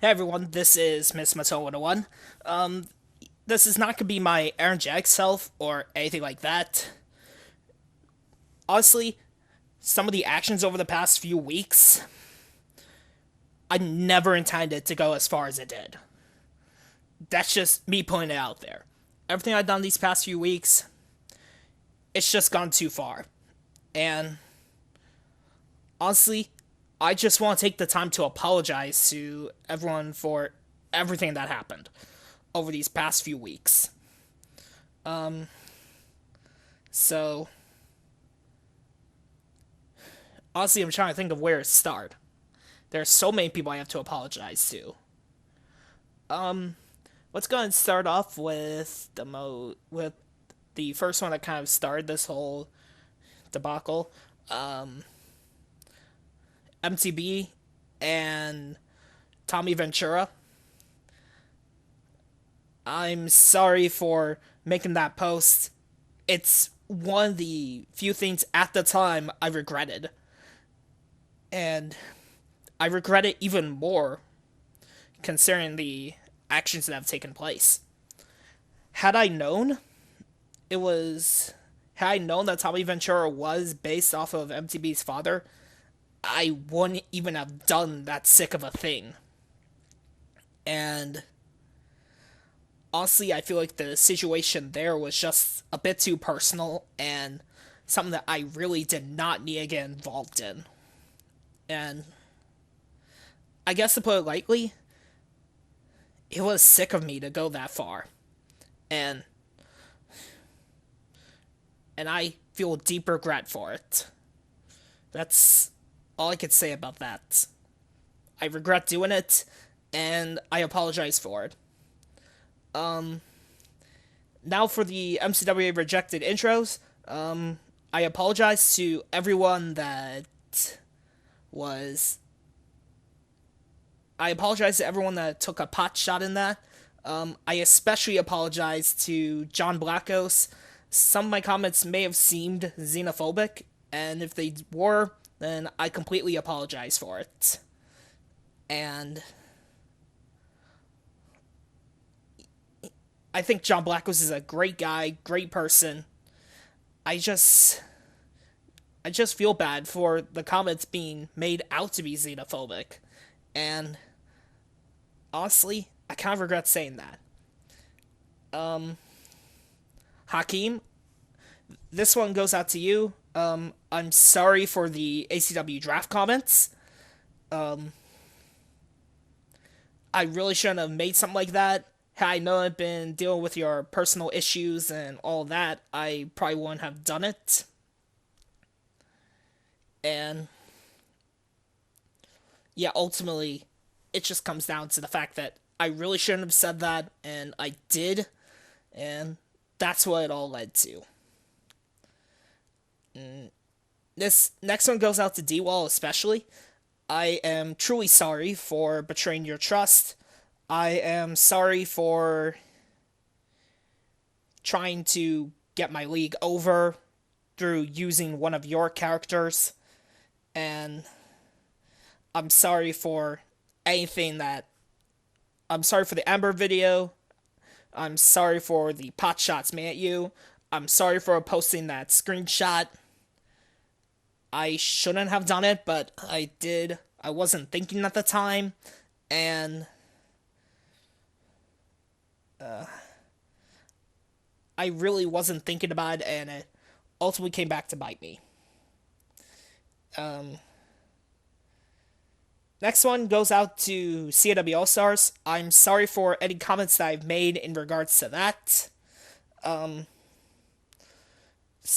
Hey everyone, this is MystMotone101. This is not going to be my energetic self or anything like that. Honestly, some of the actions over the past few weeks, I never intended to go as far as it did. That's just me putting it out there. Everything I've done these past few weeks, it's just gone too far. And honestly, I just want to take the time to apologize to everyone for everything that happened over these past few weeks. So, honestly, I'm trying to think of where to start. There's so many people I have to apologize to. Let's go and start off with with the first one that kind of started this whole debacle. MTB and Tommy Ventura. I'm sorry for making that post. It's one of the few things at the time I regretted. And I regret it even more considering the actions that have taken place. Had I known it was had I known that Tommy Ventura was based off of MTB's father, I wouldn't even have done that sick of a thing. And honestly, I feel like the situation there was just a bit too personal and something that I really did not need to get involved in. And I guess to put it lightly, it was sick of me to go that far. And I feel deep regret for it. That's all I could say about that. I regret doing it, and I apologize for it. Now for the MCWA rejected intros. I apologize to everyone that was. I apologize to everyone that took a pot shot in that. I especially apologize to John Blackos. Some of my comments may have seemed xenophobic, and if they were, then I completely apologize for it. And I think John Blackos is a great guy, great person. I just I just feel bad for the comments being made out to be xenophobic. And honestly, I kind of regret saying that. Hakeem, this one goes out to you. I'm sorry for the ACW draft comments. I really shouldn't have made something like that. Had I known I'd been dealing with your personal issues and all that, I probably wouldn't have done it. And yeah, ultimately, it just comes down to the fact that I really shouldn't have said that, and I did, and that's what it all led to. This next one goes out to D-Wall especially. I am truly sorry for betraying your trust. I am sorry for trying to get my league over through using one of your characters. And I'm sorry for anything that. I'm sorry for the Ember video. I'm sorry for the pot shots made at you. I'm sorry for posting that screenshot. I shouldn't have done it, but I did. I wasn't thinking at the time, and I really wasn't thinking about it, and it ultimately came back to bite me. Next one goes out to CAW All Stars. I'm sorry for any comments that I've made in regards to that. Some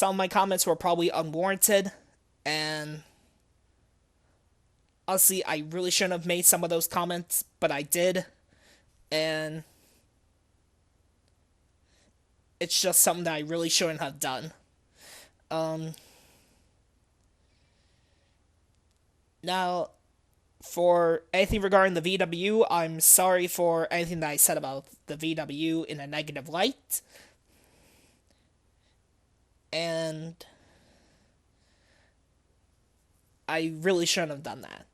of my comments were probably unwarranted, and honestly, I really shouldn't have made some of those comments, but I did, and it's just something that I really shouldn't have done. Now, for anything regarding the VW, I'm sorry for anything that I said about the VW in a negative light. And I really shouldn't have done that.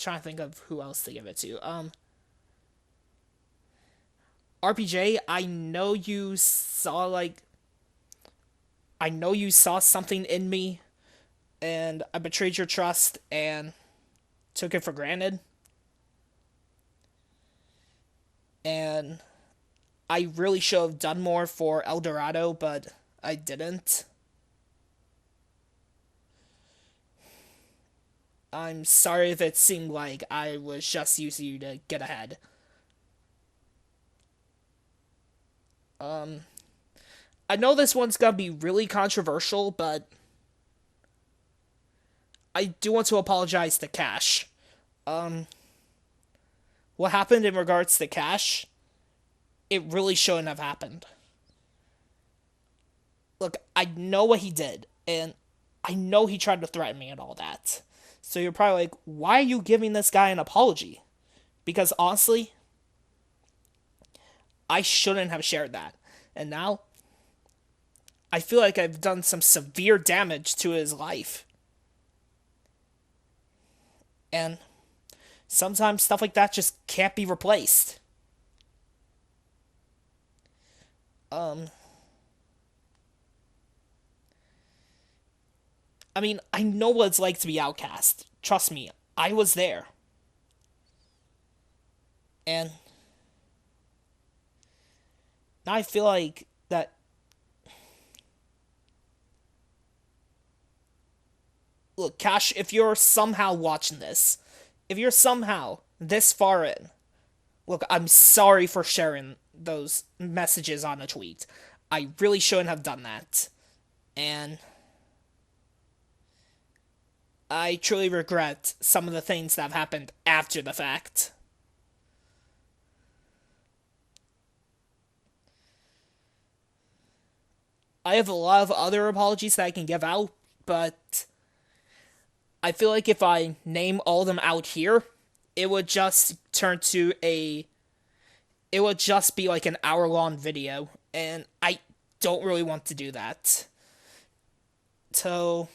trying to think of who else to give it to. RPJ, I know you saw something in me, and I betrayed your trust and took it for granted. And I really should have done more for El Dorado, but I didn't. I'm sorry if it seemed like I was just using you to get ahead. Um, I know this one's gonna be really controversial, but I do want to apologize to Cash. Um, what happened in regards to Cash, it really shouldn't have happened. Look, I know what he did, and I know he tried to threaten me and all that. So you're probably like, why are you giving this guy an apology? Because honestly, I shouldn't have shared that. And now, I feel like I've done some severe damage to his life. And sometimes stuff like that just can't be replaced. Um, I mean, I know what it's like to be outcast. Trust me, I was there. And now I feel like that. Look, Cash, if you're somehow watching this, if you're somehow this far in, look, I'm sorry for sharing those messages on a tweet. I really shouldn't have done that. And I truly regret some of the things that have happened after the fact. I have a lot of other apologies that I can give out, but I feel like if I name all of them out here, it would just turn to a. It would just be like an hour long video, and I don't really want to do that. So,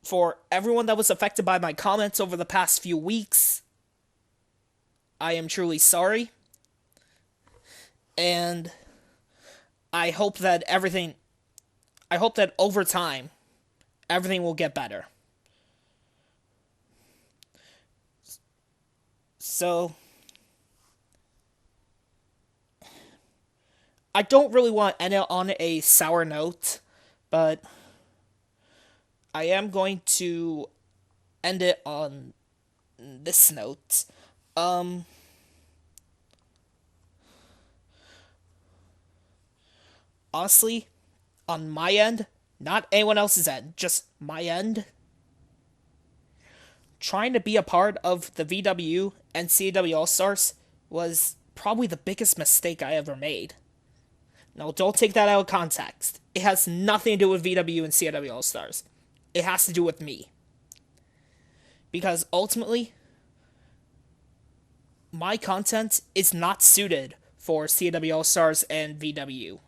for everyone that was affected by my comments over the past few weeks, I am truly sorry. And I hope that everything. I hope that over time, everything will get better. So, I don't really want to end it on a sour note, but I am going to end it on this note. Um, Honestly, on my end, not anyone else's end, just my end, trying to be a part of the VW and CW All Stars was probably the biggest mistake I ever made. Now, don't take that out of context. It has nothing to do with VW and CW All Stars. It has to do with me. Because ultimately, my content is not suited for CW All Stars and VW.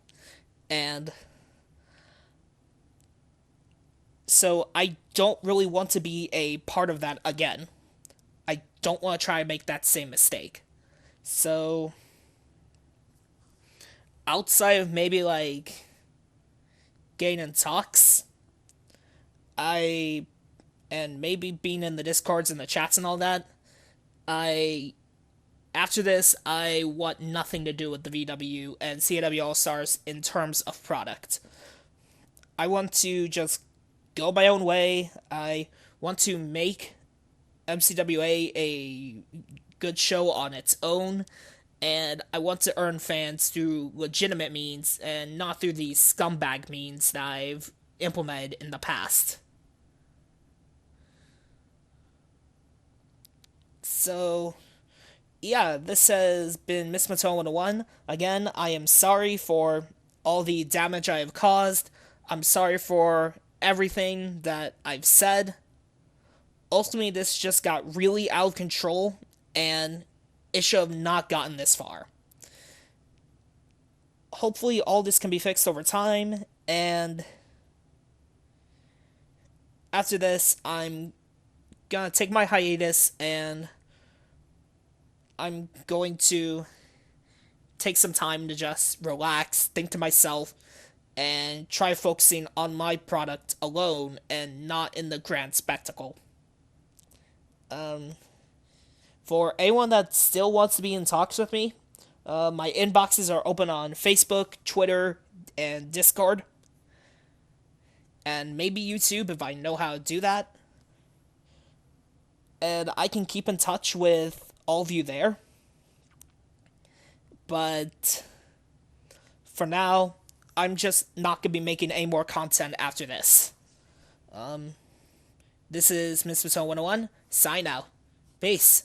And so I don't really want to be a part of that again. I don't want to try and make that same mistake. So, outside of maybe like getting in talks, I and maybe being in the discords and the chats and all that, I after this I want nothing to do with the VW and CW All Stars in terms of product. I want to just go my own way. I want to make MCWA a good show on its own, and I want to earn fans through legitimate means and not through these scumbag means that I've implemented in the past. So, yeah, this has been MystMotone101. Again, I am sorry for all the damage I have caused. I'm sorry for everything that I've said. Ultimately, this just got really out of control, and it should have not gotten this far. Hopefully, all this can be fixed over time, and after this, I'm gonna take my hiatus, and I'm going to take some time to just relax, think to myself, and try focusing on my product alone and not in the grand spectacle. Um, for anyone that still wants to be in talks with me, my inboxes are open on Facebook, Twitter, and Discord, and maybe YouTube if I know how to do that. And I can keep in touch with all of you there. But for now, I'm just not going to be making any more content after this. This is MystMotone101. Sign out. Peace.